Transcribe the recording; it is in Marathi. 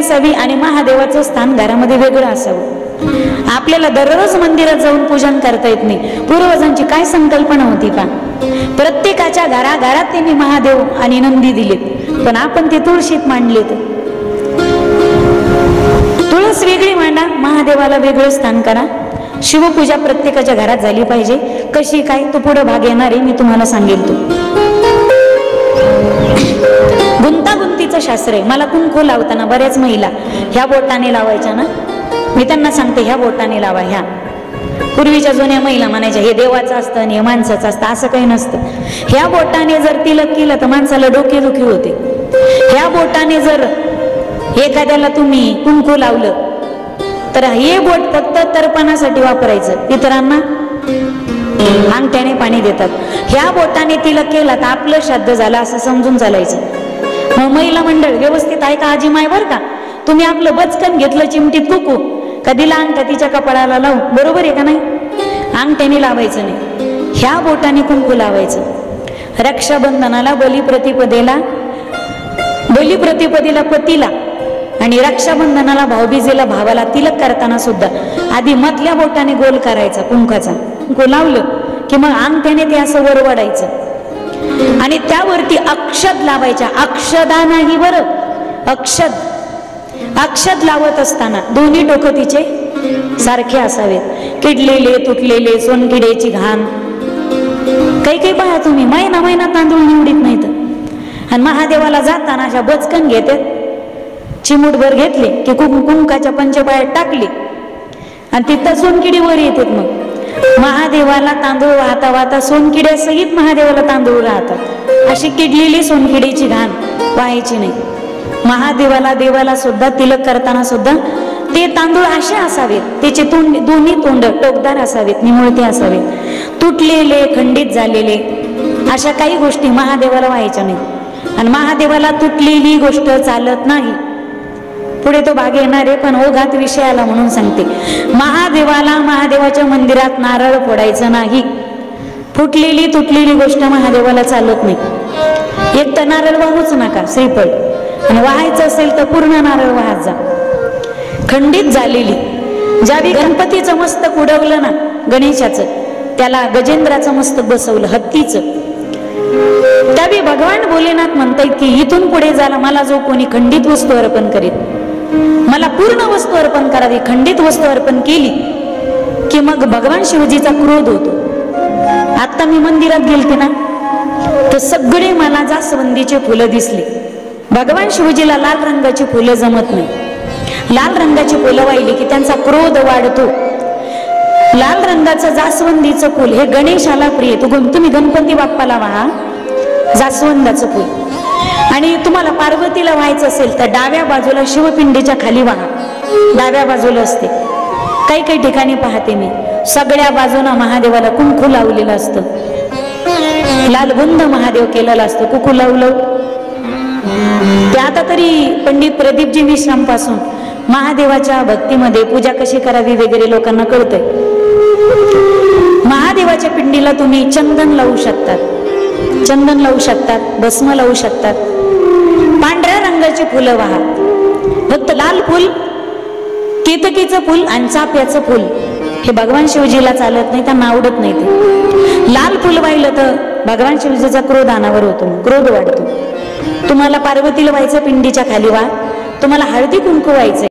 असावी आणि महादेवाचं स्थान घरामध्ये वेगळं असावं। आपल्याला दररोज मंदिरात जाऊन पूजन करता येत नाही। पूर्वजांची काय संकल्पना होती पा, प्रत्येकाच्या घराघरात त्यांनी महादेव आणि नंदी दिलेत, पण आपण ते तुळशीत मांडलेत। तुळस वेगळी मांडा, महादेवाला वेगळं स्थान करा। शिवपूजा प्रत्येकाच्या घरात झाली पाहिजे। कशी काय तो पुढे भाग येणार आहे, मी तुम्हाला सांगेल। तो गुंतागुंतीचं शास्त्र आहे। मला कुंकू लावताना बऱ्याच महिला ह्या बोटाने लावायच्या ना, मी त्यांना सांगते ह्या बोटाने लावा। ह्या पूर्वीच्या जुन्या महिला म्हणायच्या हे देवाचं असतं आणि हे माणसाचं असतं, असं काही नसतं। ह्या बोटाने जर तिलक केलं तर माणसाला डोकेदुखी होते। ह्या बोटाने जर एखाद्याला तुम्ही कुंकू लावलं तर हे बोट फक्त तर्पणासाठी वापरायचं, पितरांना अंगठ्याने पाणी देतात। ह्या बोटाने तिलक केला तर आपलं श्राद्ध झालं असं समजून चालायचं। मग महिला मंडळ व्यवस्थित आहे का आजी माय बर का, तुम्ही आपलं बचकन घेतलं चिमटीत कुकू कधीला अंगठा तिच्या कपाळाला लावू, बरोबर आहे का नाही? अंगठ्याने लावायचं नाही, ह्या बोटाने कुंकू लावायचं। रक्षाबंधनाला बलिप्रतिपदेला पतीला आणि रक्षाबंधनाला भाऊबीजेला भावाला तिलक करताना सुद्धा आधी मधल्या बोटाने गोल करायचा कुंकाचा, कुंकू लावलं की मग अंगठ्याने ते असं वर वाढायचं आणि त्यावरती अक्षत लावायच्या। अक्षदा नाही बरं, अक्षत लावत असताना दोन्ही डोकं तिचे सारखे असावेत। किडलेले तुटलेले सोनकिड्याची घाण काही पहा तुम्ही, महिना तांदूळ निवडीत नाहीत आणि महादेवाला जाताना अशा बचकन घेतात, चिमूटभर घेतले की कुंकाच्या पंचपायात टाकले आणि तिथं सोनकिडी वर येतात। मग महादेवाला तांदूळ वाहता वाहता सोनकिड्यासहित महादेवाला तांदूळ राहतात। अशी किडलेली सोनकिडीची घाण व्हायची नाही। महादेवाला देवाला सुद्धा तिलक करताना सुद्धा ते तांदूळ असे असावेत, त्याचे दोन्ही तोंड टोकदार असावेत, निमुळते असावेत। तुटलेले खंडित झालेले अशा काही गोष्टी महादेवाला व्हायच्या नाही आणि महादेवाला तुटलेली गोष्ट चालत नाही। पुढे तो भाग येणार आहे, पण ओघात विषय आला म्हणून सांगते। महादेवाला महादेवाच्या मंदिरात नारळ फोडायचं नाही। फुटलेली तुटलेली गोष्ट महादेवाला चालत नाही। एक तर नारळ वाहूच नका, श्रीफळ, आणि वाहायचं असेल तर पूर्ण नारळ वाहत जा। खंडित झालेली, ज्यावेळी गणपतीचं मस्तक उडवलं ना गणेशाचं, त्याला गजेंद्राचं मस्तक बसवलं हत्तीचं, त्यावेळी भगवान भोलेनाथ म्हणतात की इथून पुढे झाला मला जो कोणी खंडित वस्तू अर्पण करीत, मला पूर्ण वस्तू अर्पण करावी। खंडित वस्तू अर्पण केली की मग भगवान शिवजीचा क्रोध होतो। आता मी मंदिरात गेलते ना तर सगळे मला जास्वंदीचे फुलं दिसले। भगवान शिवजीला लाल रंगाची फुलं जमत नाही। लाल रंगाची फुलं वाहिली की त्यांचा क्रोध वाढतो। लाल रंगाचं जास्वंदीचं फुल हे गणेशाला प्रिय। तुम्ही गणपती बाप्पाला वाहा जास्वंदाचं फुल, आणि तुम्हाला पार्वतीला व्हायचं असेल तर डाव्या बाजूला शिवपिंडीच्या खाली वाहा, डाव्या बाजूला असते। काही ठिकाणी पाहते मी सगळ्या बाजूला महादेवाला कुंकू लावलेलं असतं, लालबुंद महादेव केलेला असतो कुंकू लावलं। ते आता तरी पंडित प्रदीपजी विश्राम पासून महादेवाच्या भक्तीमध्ये पूजा कशी करावी वगैरे लोकांना कळतंय। महादेवाच्या पिंडीला तुम्ही चंदन लावू शकतात, चंदन लावू शकतात, भस्म लावू शकतात। पांढऱ्या रंगाची फुलं वाहा, फक्त लाल फुल, केतकीचं फुल आणि चाफ्याचं फुल हे भगवान शिवजीला चालत नाही, त्यांना आवडत नाही। ते लाल फुल वाहिलं तर भगवान शिवजीचा क्रोध अनावर होतो, क्रोध वाढतो। तुम्हाला पार्वतीला व्हायचं पिंडीच्या खाली वा, तुम्हाला हळदी कुंकू व्हायचं